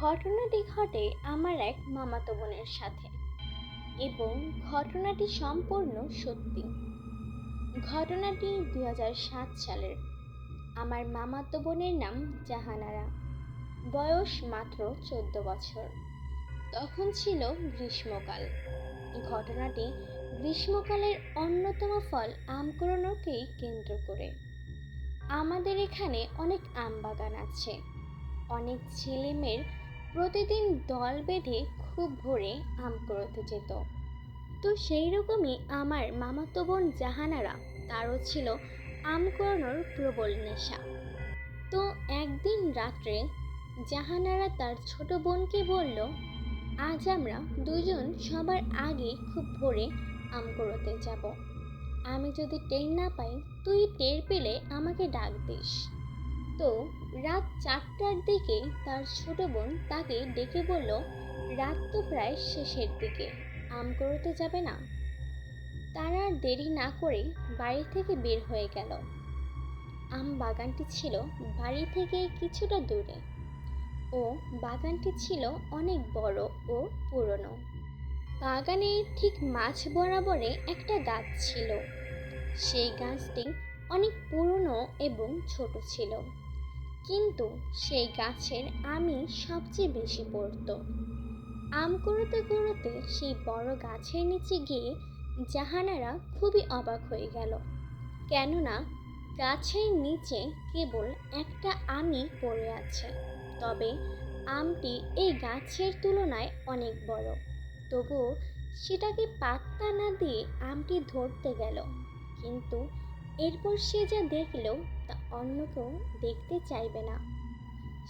ঘটনাটি ঘটে আমার এক মামাতো বোনের সাথে এবং ঘটনাটি সম্পূর্ণ সত্যি। ঘটনাটি 2007 সালের। আমার মামাতো বোনের নাম জাহানারা। বয়স মাত্র 14 বছর। তখন ছিল গ্রীষ্মকাল। ঘটনাটি গ্রীষ্মকালের অন্যতম ফল আম কুড়োনোকেই কেন্দ্র করে। আমাদের এখানে অনেক আম বাগান আছে। অনেক ছেলেমেয়ের প্রতিদিন দল বেঁধে খুব ভোরে আম কুড়োতে যেত। তো সেই রকমই আমার মামাতো বোন জাহানারা, তারও ছিল আম কুড়োনোর প্রবল নেশা। তো একদিন রাত্রে জাহানারা তার ছোট বোনকে বলল, আজ আমরা দুজন সবার আগে খুব ভোরে আম কুড়োতে যাব। আমি যদি টের না পাই, তুই টের পেলে আমাকে ডাক দিস। তো রাত 4টার দিকে তার ছোট বোন তাকে ডেকে বলল, রাত তো প্রায় শেষের দিকে, আম কুড়োতে যাবে না? তারা আর দেরি না করে বাড়ি থেকে বের হয়ে গেল। আম বাগানটি ছিল বাড়ি থেকে কিছুটা দূরে ও বাগানটি ছিল অনেক বড় ও পুরনো। বাগানের ঠিক মাঝ বরাবরে একটা গাছ ছিল। সেই গাছটি অনেক পুরনো এবং ছোট ছিল, কিন্তু সেই গাছের আমই সবচেয়ে বেশি পড়তো। আম কুড়োতে কুড়োতে সেই বড় গাছের নিচে গিয়ে জাহানারা খুবই অবাক হয়ে গেল, কেননা গাছের নিচে কেবল একটা আমই পড়ে আছে। তবে আমটি এই গাছের তুলনায় অনেক বড়। তবুও সেটাকে পাত্তা না দিয়ে আমটি ধরতে গেল, কিন্তু এরপর সে যা দেখল তা অন্য কেউ দেখতে চাইবে না।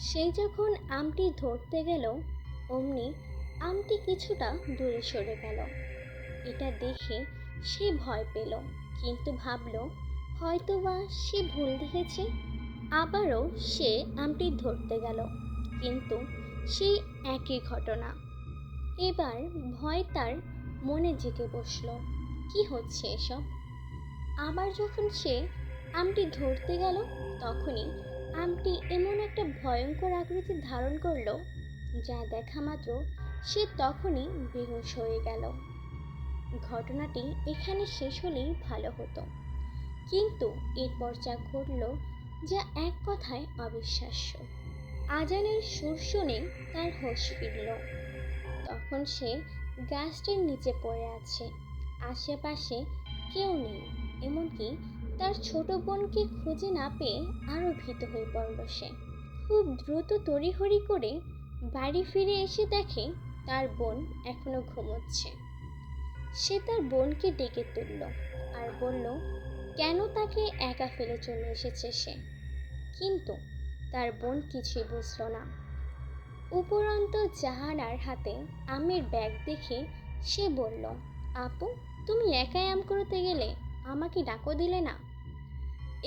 সে যখন আমটি ধরতে গেল, অমনি আমটি কিছুটা দূরে সরে গেল। এটা দেখে সে ভয় পেল, কিন্তু ভাবল হয়তোবা সে ভুল দেখেছে। আবারও সে আমটি ধরতে গেল, কিন্তু সেই একই ঘটনা। এবার ভয় তার মনে জেগে বসল, কি হচ্ছে এসব? আবার যখন সে আমটি ধরতে গেল, তখনই আমটি এমন একটা ভয়ঙ্কর আকৃতি ধারণ করলো, যা দেখা মাত্র সে তখনই বেহুশ হয়ে গেল। ঘটনাটি এখানে শেষ হলেই ভালো হতো, কিন্তু এরপর যা ঘটল যা এক কথায় অবিশ্বাস্য। আজানের সুর শুনে তার হোশ ফিরল। তখন সে গাছটির নিচে পড়ে আছে। আশেপাশে কেউ নেই, এমনকি তার ছোট বোনকে খুঁজে না পেয়ে আরো ভীত হয়ে পড়ল সে। খুব দ্রুত তড়িঘড়ি করে বাড়ি ফিরে এসে দেখে তার বোন এখনো ঘুমোচ্ছে। সে তার বোনকে ডেকে তুলল আর বলল কেন তাকে একা ফেলে চলে এসেছে সে। কিন্তু তার বোন কিছুই বুঝল না। উপরন্ত জাহানার হাতে আমের ব্যাগ দেখে সে বলল, আপু, তুমি একাই আম কুড়োতে গেলে, আমাকে ডাকও দিলে না।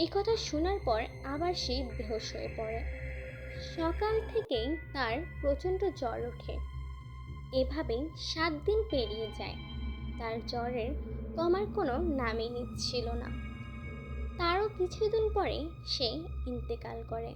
এই কথা শোনার পর আবার সে বেহুশ হয়ে পড়ে। সকাল থেকেই তার প্রচণ্ড জ্বর ওঠে। এভাবেই 7 দিন পেরিয়ে যায়। তার জ্বরের কমার কোনো নামই নিচ্ছিল না। তারও কিছুদিন পরে সে ইন্তেকাল করে।